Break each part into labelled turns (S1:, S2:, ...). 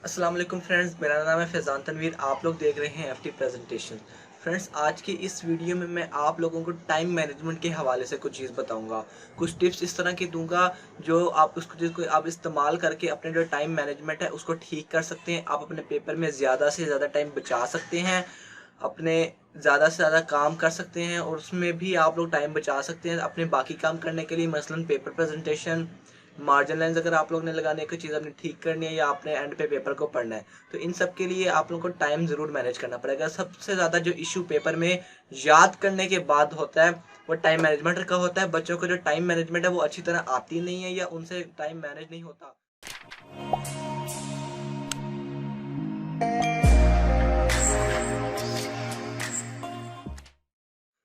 S1: अस्सलाम वालेकुम फ्रेंड्स, मेरा नाम है फैज़ान तनवीर। आप लोग देख रहे हैं एफटी प्रेजेंटेशन। फ्रेंड्स, आज की इस वीडियो में मैं आप लोगों को टाइम मैनेजमेंट के हवाले से कुछ चीज़ बताऊंगा। कुछ टिप्स इस तरह की दूंगा जो आप उसको जिसको आप इस्तेमाल करके अपने जो टाइम मैनेजमेंट है उसको ठीक कर सकते हैं। आप अपने पेपर में ज़्यादा से ज़्यादा टाइम बचा सकते हैं, अपने ज़्यादा से ज़्यादा काम कर सकते हैं और उसमें भी आप लोग टाइम बचा सकते हैं अपने बाकी काम करने के लिए। मसलन पेपर प्रेजेंटेशन, मार्जिन लाइन्स अगर आप लोग ने लगाने की चीज़ अपनी ठीक करनी है या आपने एंड पे पेपर को पढ़ना है, तो इन सब के लिए आप लोगों को टाइम ज़रूर मैनेज करना पड़ेगा। सबसे ज़्यादा जो इशू पेपर में याद करने के बाद होता है वो टाइम मैनेजमेंट का होता है। बच्चों को जो टाइम मैनेजमेंट है वो अच्छी तरह आती नहीं है या उनसे टाइम मैनेज नहीं होता।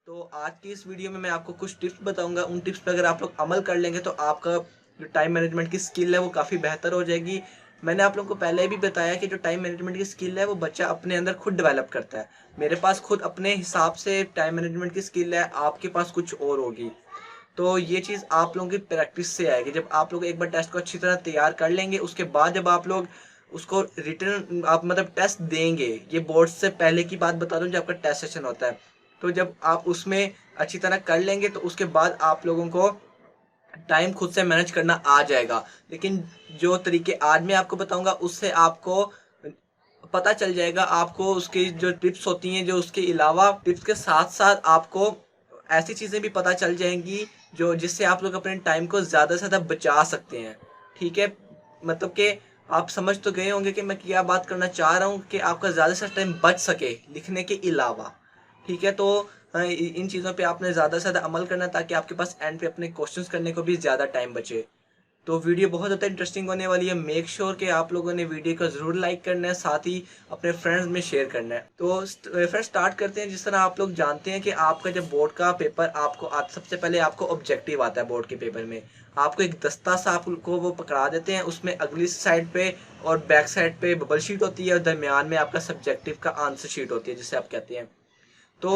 S1: तो आज की इस वीडियो में मैं आपको कुछ टिप्स बताऊंगा। उन टिप्स पे अगर आप लोग अमल कर लेंगे तो आपका जो टाइम मैनेजमेंट की स्किल है वो काफ़ी बेहतर हो जाएगी। मैंने आप लोगों को पहले भी बताया कि जो टाइम मैनेजमेंट की स्किल है वो बच्चा अपने अंदर खुद डेवलप करता है। मेरे पास खुद अपने हिसाब से टाइम मैनेजमेंट की स्किल है, आपके पास कुछ और होगी। तो ये चीज़ आप लोगों की प्रैक्टिस से आएगी। जब आप लोग एक बार टेस्ट को अच्छी तरह तैयार कर लेंगे, उसके बाद जब आप लोग उसको रिटर्न आप मतलब टेस्ट देंगे, ये बोर्ड से पहले की बात बता दूं, जब आपका टेस्ट सेशन होता है तो जब आप उसमें अच्छी तरह कर लेंगे तो उसके बाद आप लोगों को टाइम खुद से मैनेज करना आ जाएगा। लेकिन जो तरीके आज मैं आपको बताऊंगा उससे आपको पता चल जाएगा। आपको उसकी जो टिप्स होती हैं, जो उसके अलावा टिप्स के साथ साथ आपको ऐसी चीज़ें भी पता चल जाएंगी जो जिससे आप लोग अपने टाइम को ज़्यादा से ज़्यादा बचा सकते हैं। ठीक है, मतलब कि आप समझ तो गए होंगे कि मैं क्या बात करना चाह रहा हूँ कि आपका ज़्यादा से टाइम बच सके लिखने के अलावा। ठीक है, तो इन चीज़ों पे आपने ज़्यादा से ज़्यादा अमल करना है ताकि आपके पास एंड पे अपने क्वेश्चंस करने को भी ज़्यादा टाइम बचे। तो वीडियो बहुत ज़्यादा इंटरेस्टिंग होने वाली है। मेक श्योर कि आप लोगों ने वीडियो को ज़रूर लाइक करना है, साथ ही अपने फ्रेंड्स में शेयर करना है। तो फ्रेंड्स, स्टार्ट करते हैं। जिस तरह आप लोग जानते हैं कि आपका जब बोर्ड का पेपर आपको सबसे पहले आपको ऑब्जेक्टिव आता है। बोर्ड के पेपर में आपको एक दस्ता सा आपको वो पकड़ा देते हैं, उसमें अगली साइड पे और बैक साइड पे बबल शीट होती है और दरमियान में आपका सब्जेक्टिव का आंसर शीट होती है जिसे आप कहते हैं। तो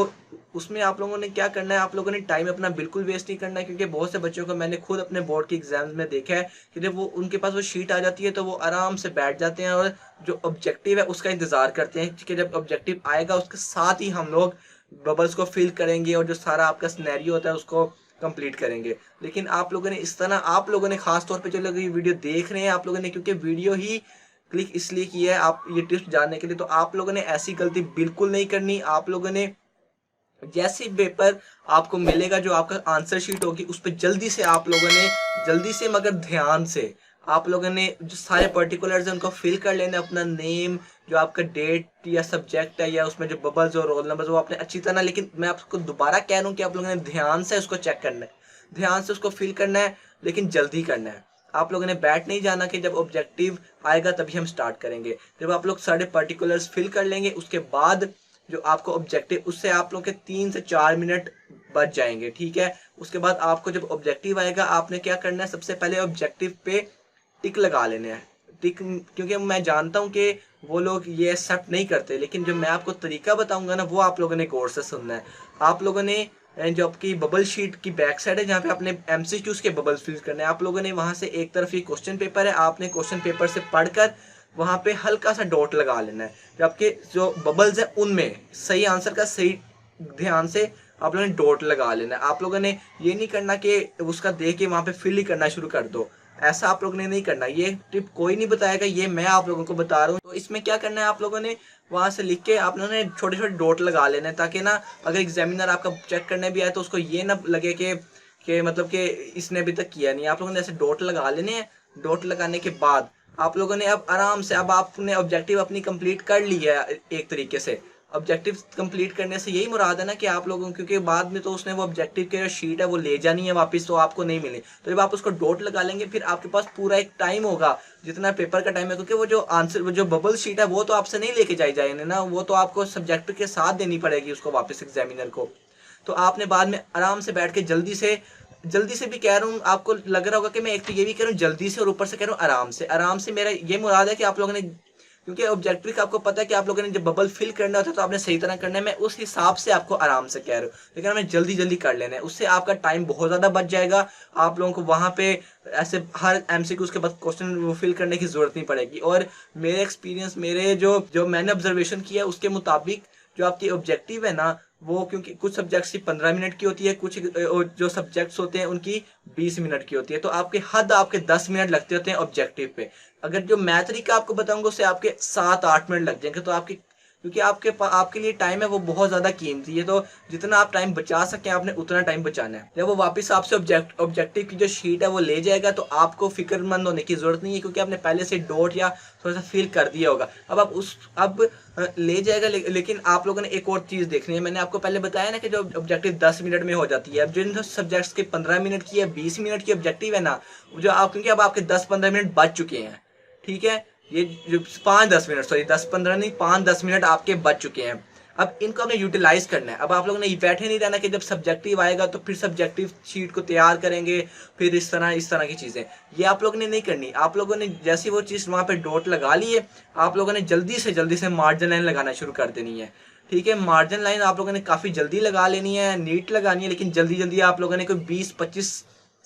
S1: उसमें आप लोगों ने क्या करना है, आप लोगों ने टाइम अपना बिल्कुल वेस्ट नहीं करना है, क्योंकि बहुत से बच्चों को मैंने खुद अपने बोर्ड के एग्जाम्स में देखा है कि जब वो उनके पास वो शीट आ जाती है तो वो आराम से बैठ जाते हैं और जो ऑब्जेक्टिव है उसका इंतजार करते हैं कि जब ऑब्जेक्टिव आएगा उसके साथ ही हम लोग बबल्स को फिल करेंगे और जो सारा आपका सिनेरियो होता है उसको कंप्लीट करेंगे। लेकिन आप लोगों ने इस तरह, आप लोगों ने खास तौर पे जो लोग ये वीडियो देख रहे हैं, आप लोगों ने क्योंकि वीडियो ही क्लिक इसलिए की है आप ये टिप्स जानने के लिए, तो आप लोगों ने ऐसी गलती बिल्कुल नहीं करनी। आप लोगों ने जैसे पेपर आपको मिलेगा, जो आपका आंसर शीट होगी उस पर जल्दी से आप लोगों ने, जल्दी से मगर ध्यान से आप लोगों ने जो सारे पर्टिकुलर्स हैं उनको फिल कर लेना। अपना नेम, जो आपका डेट या सब्जेक्ट है या उसमें जो बबल्स और रोल नंबर वो आपने अच्छी तरह, लेकिन मैं आपको दोबारा कह रहा हूँ कि आप लोगों ने ध्यान से उसको चेक करना है, ध्यान से उसको फिल करना है, लेकिन जल्दी करना है। आप लोगों ने बैठ नहीं जाना कि जब ऑब्जेक्टिव आएगा तभी हम स्टार्ट करेंगे। जब आप लोग सारे पर्टिकुलर्स फिल कर लेंगे उसके बाद जो आपको ऑब्जेक्टिव, उससे आप लोग के 3 से 4 मिनट बच जाएंगे। ठीक है, उसके बाद आपको जब ऑब्जेक्टिव आएगा आपने क्या करना है, सबसे पहले ऑब्जेक्टिव पे टिक लगा लेने हैं। टिक, क्योंकि मैं जानता हूँ कि वो लोग ये एक्सेप्ट नहीं करते, लेकिन जो मैं आपको तरीका बताऊंगा ना वो आप लोगों ने गौर से सुनना है। आप लोगों ने जो आपकी बबल शीट की बैक साइड है जहाँ पे आपने एमसीक्यूज के बबल्स फिल करने हैं, आप लोगों ने वहां से एक तरफ ये क्वेश्चन पेपर है, आपने क्वेश्चन पेपर से पढ़कर वहां पे हल्का सा डॉट लगा लेना है। जो आपके जो बबल्स है उनमें सही आंसर का सही ध्यान से आप लोगों ने डॉट लगा लेना है। आप लोगों ने ये नहीं करना कि उसका देख के वहां पे फिल ही करना शुरू कर दो, ऐसा आप लोगों ने नहीं करना। ये टिप कोई नहीं बताएगा, ये मैं आप लोगों को बता रहा हूँ। तो इसमें क्या करना है, आप लोगों ने वहां से लिख के आप लोगों ने छोटे छोटे डॉट लगा लेने हैं, ताकि ना अगर एग्जामिनर आपका चेक करने भी आए तो उसको ये ना लगे कि मतलब कि इसने अभी तक किया नहीं। आप लोगों ने ऐसे डॉट लगा लेने हैं। डॉट लगाने के बाद आप लोगों ने अब आराम से, अब आपने ऑब्जेक्टिव अपनी कंप्लीट कर ली है। एक तरीके से ऑब्जेक्टिव कंप्लीट करने से यही मुराद है ना कि आप लोगों, क्योंकि बाद में तो उसने वो ऑब्जेक्टिव की जो शीट है वो ले जानी है वापस, तो आपको नहीं मिले। तो जब आप उसको डॉट लगा लेंगे फिर आपके पास पूरा एक टाइम होगा जितना पेपर का टाइम है, क्योंकि वो जो आंसर, वो जो बबल शीट है वो तो आपसे नहीं लेके जाई जाएगी ना, वो तो आपको सब्जेक्ट के साथ देनी पड़ेगी उसको वापस एग्जामिनर को। तो आपने बाद में आराम से बैठ के जल्दी से भी कह रहा हूँ, आपको लग रहा होगा कि मैं एक तो ये भी कह रहा हूँ जल्दी से और ऊपर से कह रहा हूँ आराम से। आराम से मेरा ये मुराद है कि आप लोगों ने क्योंकि ऑब्जेक्टिव का आपको पता है कि आप लोगों ने जब बबल फिल करना होता है तो आपने सही तरह करना है। मैं उस हिसाब से आपको आराम से कह रहा हूँ, लेकिन हमें जल्दी जल्दी कर लेना है, उससे आपका टाइम बहुत ज़्यादा बच जाएगा। आप लोगों को वहाँ पे ऐसे हर MCQ के बाद क्वेश्चन वो फिल करने की ज़रूरत नहीं पड़ेगी। और मेरे एक्सपीरियंस, मेरे जो मैंने ऑब्जर्वेशन किया उसके मुताबिक जो आपकी ऑब्जेक्टिव है ना, वो क्योंकि कुछ सब्जेक्ट्स की 15 मिनट की होती है, कुछ जो सब्जेक्ट्स होते हैं उनकी 20 मिनट की होती है, तो आपके 10 मिनट लगते होते हैं ऑब्जेक्टिव पे। अगर जो मैथ का आपको बताऊंगा उससे आपके 7-8 मिनट लग जाएंगे। तो आपके क्योंकि आपके लिए टाइम है वो बहुत ज़्यादा कीमती है, तो जितना आप टाइम बचा सकें आपने उतना टाइम बचाना है। जब वो वापस आपसे ऑब्जेक्टिव की जो शीट है वो ले जाएगा तो आपको फिक्रमंद होने की ज़रूरत नहीं है, क्योंकि आपने पहले से डॉट या थोड़ा सा फिल कर दिया होगा। अब ले जाएगा, लेकिन आप लोगों ने एक और चीज़ देखनी है। मैंने आपको पहले बताया ना कि जो ऑब्जेक्टिव 10 मिनट में हो जाती है। अब जिन सब्जेक्ट्स के 15 मिनट की या 20 मिनट की ऑब्जेक्टिव है ना, जो आप क्योंकि अब आपके 10-15 मिनट बच चुके हैं, ठीक है, ये जो 5-10 मिनट, सॉरी 10-15 नहीं, 5-10 मिनट आपके बच चुके हैं। अब इनको आपने यूटिलाइज करना है। अब आप लोगों ने बैठे नहीं रहना कि जब सब्जेक्टिव आएगा तो फिर सब्जेक्टिव शीट को तैयार करेंगे, फिर इस तरह की चीज़ें ये आप लोगों ने नहीं करनी। आप लोगों ने जैसे वो चीज़ वहाँ पे डॉट लगा ली है, आप लोगों ने जल्दी से मार्जिन लाइन लगाना शुरू कर देनी है। ठीक है, मार्जिन लाइन आप लोगों ने काफ़ी जल्दी लगा लेनी है, नीट लगानी है, लेकिन जल्दी आप लोगों ने कोई 20-25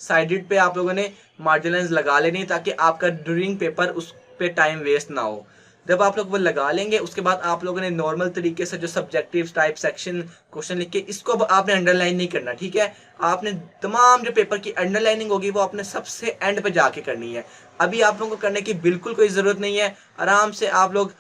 S1: साइडेड पे आप लोगों ने मार्जिन लाइन लगा लेनी है, ताकि आपका ड्यूरिंग पेपर उस पे टाइम वेस्ट ना हो। जब आप लोग वो लगा लेंगे उसके बाद आप लोगों ने नॉर्मल तरीके से जो सब्जेक्टिव टाइप सेक्शन क्वेश्चन लिख के इसको अब आपने अंडरलाइन नहीं करना, ठीक है। आपने तमाम जो पेपर की अंडरलाइनिंग होगी वो आपने सबसे एंड पे जाके करनी है। अभी आप लोगों को करने की बिल्कुल कोई ज़रूरत नहीं है। आराम से आप लोग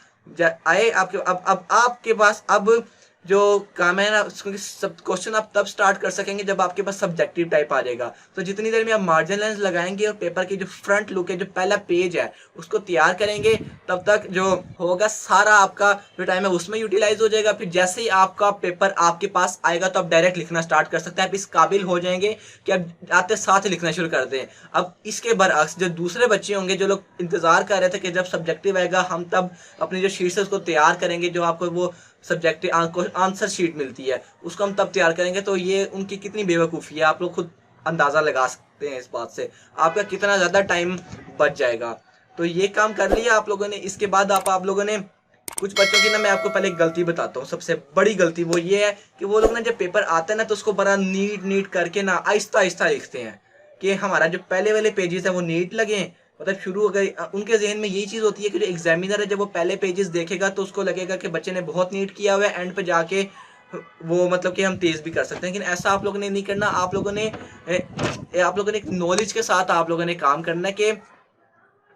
S1: आए आपके अब आपके पास अब जो काम है ना, सब क्वेश्चन आप तब स्टार्ट कर सकेंगे जब आपके पास सब्जेक्टिव टाइप आ जाएगा। तो जितनी देर में आप मार्जिन लाइंस लगाएंगे और पेपर की जो फ्रंट लुक है, जो पहला पेज है, उसको तैयार करेंगे, तब तक जो होगा सारा आपका जो टाइम है उसमें यूटिलाइज हो जाएगा। फिर जैसे ही आपका पेपर आपके पास आएगा तो आप डायरेक्ट लिखना स्टार्ट कर सकते हैं। आप इस काबिल हो जाएंगे कि आप आते साथ ही लिखना शुरू कर दें। अब इसके बरअक्स जो दूसरे बच्चे होंगे, जो लोग इंतजार कर रहे थे कि जब सब्जेक्टिव आएगा हम तब अपनी जो शीट है उसको तैयार करेंगे, जो आपको वो सब्जेक्टिव आंसर शीट मिलती है उसको हम तब तैयार करेंगे, तो ये उनकी कितनी बेवकूफ़ी है आप लोग खुद अंदाज़ा लगा सकते हैं इस बात से आपका कितना ज़्यादा टाइम बच जाएगा। तो ये काम कर लिया आप लोगों ने। इसके बाद आप लोगों ने कुछ बच्चों की ना, मैं आपको पहले एक गलती बताता हूँ। सबसे बड़ी गलती वो ये है कि वो लोग ना जब पेपर आता है ना तो उसको बड़ा नीट करके ना आहिस्ता आहिस्ता लिखते हैं कि हमारा जो पहले वाले पेजेस है वो नीट लगे। मतलब शुरू अगर उनके जहन में यही चीज़ होती है कि जो एग्जामिनर है जब वो पहले पेजेस देखेगा तो उसको लगेगा कि बच्चे ने बहुत नीट किया हुआ है, एंड पे जाके वो मतलब कि हम तेज़ भी कर सकते हैं। लेकिन ऐसा आप लोगों ने नहीं करना। आप लोगों ने एक नॉलेज के साथ आप लोगों ने काम करना है कि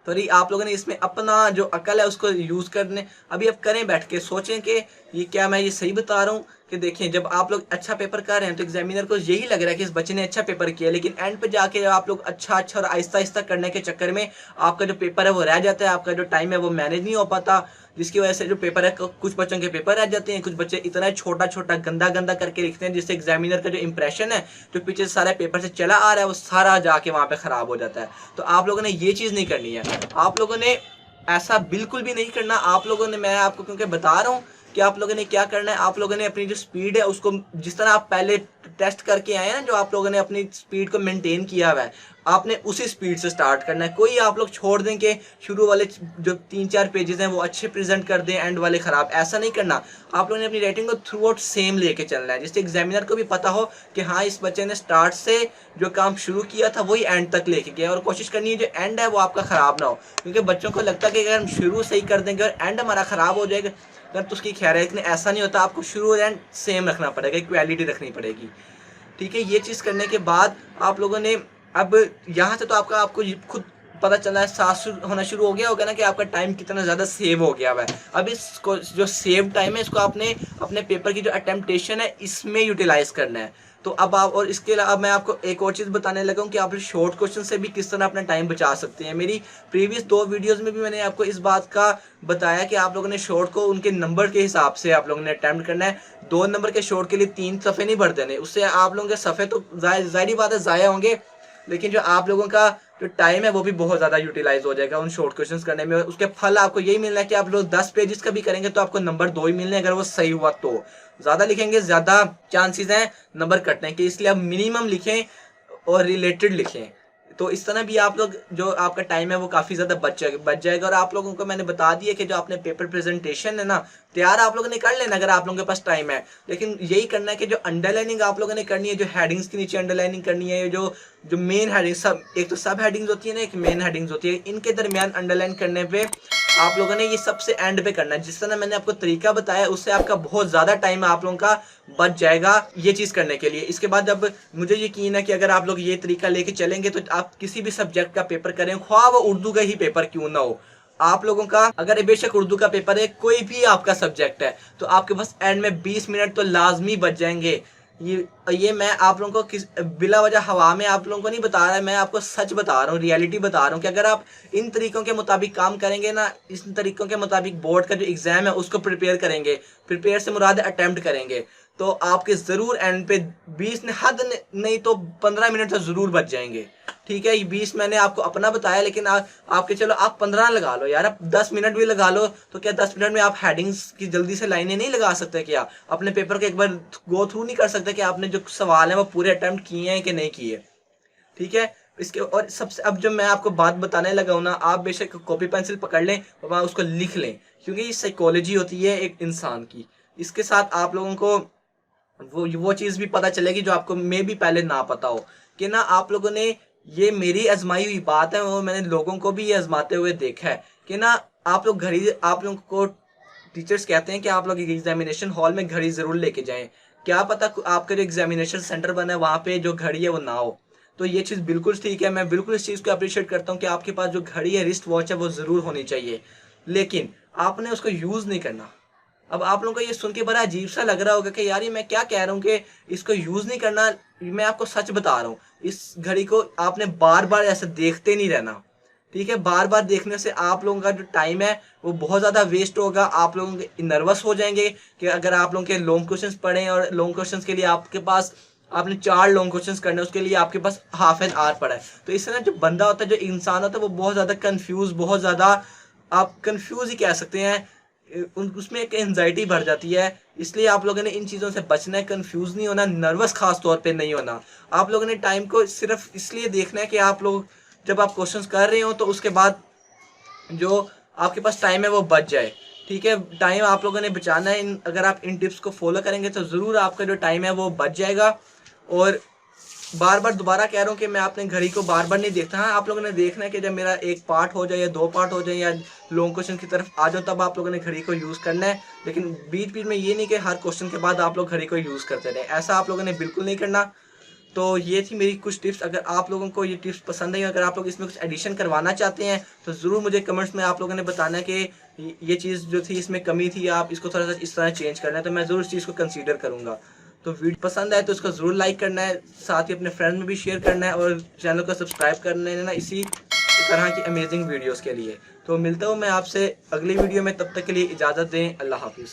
S1: तो आप लोगों ने इसमें अपना जो अकल है उसको यूज़ करने अभी अब करें, बैठ के सोचें कि ये क्या मैं ये सही बता रहा हूँ। कि देखें जब आप लोग अच्छा पेपर कर रहे हैं तो एग्जामिनर को यही लग रहा है कि इस बच्चे ने अच्छा पेपर किया, लेकिन एंड पे जाके आप लोग अच्छा और आहिस्ता आहिस्ता करने के चक्कर में आपका जो पेपर है वो रह जाता है, आपका जो टाइम है वो मैनेज नहीं हो पाता, जिसकी वजह से जो पेपर है कुछ बच्चों के पेपर रह जाते हैं। कुछ बच्चे इतना छोटा गंदा करके लिखते हैं जिससे एग्जामिनर का जो इंप्रेशन है जो पीछे सारे पेपर से चला आ रहा है वो सारा जाके वहाँ पे ख़राब हो जाता है। तो आप लोगों ने ये चीज़ नहीं करनी है। आप लोगों ने ऐसा बिल्कुल भी नहीं करना। आप लोगों ने, मैं आपको क्योंकि बता रहा हूँ कि आप लोगों ने क्या करना है, आप लोगों ने अपनी जो स्पीड है उसको जिस तरह आप पहले टेस्ट करके आए हैं ना, जो आप लोगों ने अपनी स्पीड को मेंटेन किया हुआ है, आपने उसी स्पीड से स्टार्ट करना है। कोई आप लोग छोड़ दें कि शुरू वाले जो 3-4 पेजेस हैं वो अच्छे प्रेजेंट कर दें, एंड वाले ख़राब, ऐसा नहीं करना। आप लोगों ने अपनी राइटिंग को थ्रू आउट सेम लेके चलना है, जिससे एग्जामिनर को भी पता हो कि हाँ इस बच्चे ने स्टार्ट से जो काम शुरू किया था वही एंड तक लेके गया। और कोशिश करनी है जो एंड है वो आपका ख़राब ना हो, क्योंकि बच्चों को लगता है कि अगर हम शुरू सही कर देंगे और एंड हमारा ख़राब हो जाएगा तो उसकी खैर है, लेकिन ऐसा नहीं होता। आपको शुरू और एंड सेम रखना पड़ेगा, इक्वालिटी रखनी पड़ेगी। ठीक है, ये चीज़ करने के बाद आप लोगों ने अब यहाँ से तो आपको खुद पता चला है, साफ होना शुरू हो गया होगा ना कि आपका टाइम कितना ज़्यादा सेव हो गया हुआ है। अब इसको जो सेव टाइम है इसको आपने अपने पेपर की जो अटेम्प्टेशन है इसमें यूटिलाइज़ करना है। तो अब आप, और इसके अलावा मैं आपको एक और चीज़ बताने लगा हूँ कि आप शॉर्ट क्वेश्चन से भी किस तरह अपना टाइम बचा सकते हैं। मेरी प्रीवियस 2 वीडियोज़ में भी मैंने आपको इस बात का बताया कि आप लोगों ने शॉर्ट को उनके नंबर के हिसाब से आप लोगों ने अटैम्प्ट करना है। 2 नंबर के शॉर्ट के लिए 3 सफ़े नहीं भर देने, उससे आप लोगों के सफ़े तो ज़ाहिर बात है ज़ाया होंगे, लेकिन जो आप लोगों का जो टाइम है वो भी बहुत ज़्यादा यूटिलाइज हो जाएगा उन शॉर्ट क्वेश्चंस करने में। उसके फल आपको यही मिलना है कि आप लोग 10 पेजेस का भी करेंगे तो आपको नंबर 2 ही मिलने, अगर वो सही हुआ तो। ज़्यादा लिखेंगे ज़्यादा चांसेस हैं नंबर कटने के, इसलिए आप मिनिमम लिखें और रिलेटेड लिखें। तो इस तरह भी आप लोग जो आपका टाइम है वो काफ़ी ज़्यादा बच जाएगा। और आप लोगों को मैंने बता दिया कि जो आपने पेपर प्रेजेंटेशन है ना तैयार आप लोगों ने कर लेना अगर आप लोगों के पास टाइम है। लेकिन यही करना है कि जो अंडरलाइनिंग आप लोगों ने करनी है, जो हेडिंग्स के नीचे अंडरलाइनिंग करनी है, जो जो मेन हेडिंग सब, एक तो सब हेडिंग्स होती है ना, एक मेन हेडिंग्स होती है, इनके दरमियान अंडरलाइन करने पे आप लोगों ने ये सबसे एंड पे करना है। जिस तरह मैंने आपको तरीका बताया उससे आपका बहुत ज़्यादा टाइम आप लोगों का बच जाएगा ये चीज़ करने के लिए। इसके बाद जब मुझे यकीन है कि अगर आप लोग ये तरीका लेके चलेंगे तो आप किसी भी सब्जेक्ट का पेपर करें, ख्वाह वो उर्दू का ही पेपर क्यों ना हो, आप लोगों का अगर बेशक उर्दू का पेपर है, कोई भी आपका सब्जेक्ट है, तो आपके पास एंड में 20 मिनट तो लाजमी बच जाएंगे। ये मैं आप लोगों को किस बिला वजह हवा में आप लोगों को नहीं बता रहा, मैं आपको सच बता रहा हूँ, रियलिटी बता रहा हूँ कि अगर आप इन तरीकों के मुताबिक काम करेंगे ना, इस तरीकों के मुताबिक बोर्ड का जो एग्जाम है उसको प्रिपेयर करेंगे, प्रिपेयर से मुराद अटेम्प्ट करेंगे, तो आपके ज़रूर एंड पे 20 ने हद नहीं तो 15 मिनट तो ज़रूर बच जाएंगे। ठीक है, ये 20 मैंने आपको अपना बताया, लेकिन आपके चलो आप 15 लगा लो यार, आप 10 मिनट भी लगा लो, तो क्या 10 मिनट में आप हेडिंग्स की जल्दी से लाइनें नहीं लगा सकते? क्या अपने पेपर को एक बार गो थ्रू नहीं कर सकते कि आपने जो सवाल है वो पूरे अटेम्प्ट किए हैं कि नहीं किए? ठीक है, इसके और सबसे अब जब मैं आपको बात बताने लगा हूँ ना, आप बेशक कॉपी पेंसिल पकड़ लें और वहाँ उसको लिख लें, क्योंकि ये साइकोलॉजी होती है एक इंसान की। इसके साथ आप लोगों को वो चीज़ भी पता चलेगी जो आपको मे भी पहले ना पता हो, कि ना आप लोगों ने, ये मेरी आजमाई हुई बात है और मैंने लोगों को भी ये आजमाते हुए देखा है कि ना आप लोग घड़ी, आप लोगों को टीचर्स कहते हैं कि आप लोग एग्जामिनेशन हॉल में घड़ी ज़रूर लेके जाएं। क्या पता आपका जो एग्जामिनेशन सेंटर बना है वहाँ पे जो घड़ी है वो ना हो। तो ये चीज़ बिल्कुल ठीक है, मैं बिल्कुल इस चीज़ को अप्रिशिएट करता हूँ कि आपके पास जो घड़ी है, रिस्ट वॉच है, वो ज़रूर होनी चाहिए, लेकिन आपने उसको यूज़ नहीं करना। अब आप लोगों को ये सुन के बड़ा अजीब सा लग रहा होगा कि यार ये मैं क्या कह रहा हूँ कि इसको यूज़ नहीं करना। मैं आपको सच बता रहा हूँ, इस घड़ी को आपने बार बार ऐसे देखते नहीं रहना। ठीक है, बार बार देखने से आप लोगों का जो टाइम है वो बहुत ज़्यादा वेस्ट होगा। आप लोगों के नर्वस हो जाएंगे कि अगर आप लोगों के लॉन्ग क्वेश्चंस पढ़ें और लॉन्ग क्वेश्चंस के लिए आपके पास, आपने 4 लॉन्ग क्वेश्चंस करने, उसके लिए आपके पास हाफ एन आवर पड़ा है, तो इससे ना जो बंदा होता है, जो इंसान होता है, वो बहुत ज़्यादा कन्फ्यूज़, बहुत ज़्यादा आप कन्फ्यूज़ ही कह सकते हैं, उसमें एक एंजाइटी भर जाती है। इसलिए आप लोगों ने इन चीज़ों से बचना है, कंफ्यूज नहीं होना, नर्वस खास तौर पे नहीं होना। आप लोगों ने टाइम को सिर्फ इसलिए देखना है कि आप लोग जब आप क्वेश्चंस कर रहे हो तो उसके बाद जो आपके पास टाइम है वो बच जाए। ठीक है, टाइम आप लोगों ने बचाना है। अगर आप इन टिप्स को फॉलो करेंगे तो ज़रूर आपका जो टाइम है वो बच जाएगा। और बार बार दोबारा कह रहा हूँ कि मैं अपने घड़ी को बार बार नहीं देखता। हाँ, आप लोगों ने देखना है कि जब मेरा एक पार्ट हो जाए या 2 पार्ट हो जाए या लॉन्ग क्वेश्चन की तरफ आ जाओ, तब आप लोगों ने घड़ी को यूज़ करना है। लेकिन बीच बीच में ये नहीं कि हर क्वेश्चन के बाद आप लोग घड़ी को यूज़ करते रहें, ऐसा आप लोगों ने बिल्कुल नहीं करना। तो ये थी मेरी कुछ टिप्स। अगर आप लोगों को ये टिप्स पसंद आई, अगर आप लोग इसमें कुछ एडिशन करवाना चाहते हैं तो ज़रूर मुझे कमेंट्स में आप लोगों ने बताना है कि ये चीज़ जो थी इसमें कमी थी, आप इसको थोड़ा सा इस तरह चेंज करना है, तो मैं ज़रूर इस चीज़ को कंसीडर करूँगा। तो वीडियो पसंद आए तो इसको ज़रूर लाइक करना है, साथ ही अपने फ्रेंड में भी शेयर करना है और चैनल को सब्सक्राइब करना है ना, इसी तरह की अमेजिंग वीडियोज़ के लिए। तो मिलता हूँ मैं आपसे अगली वीडियो में, तब तक के लिए इजाज़त दें। अल्लाह हाफिज़।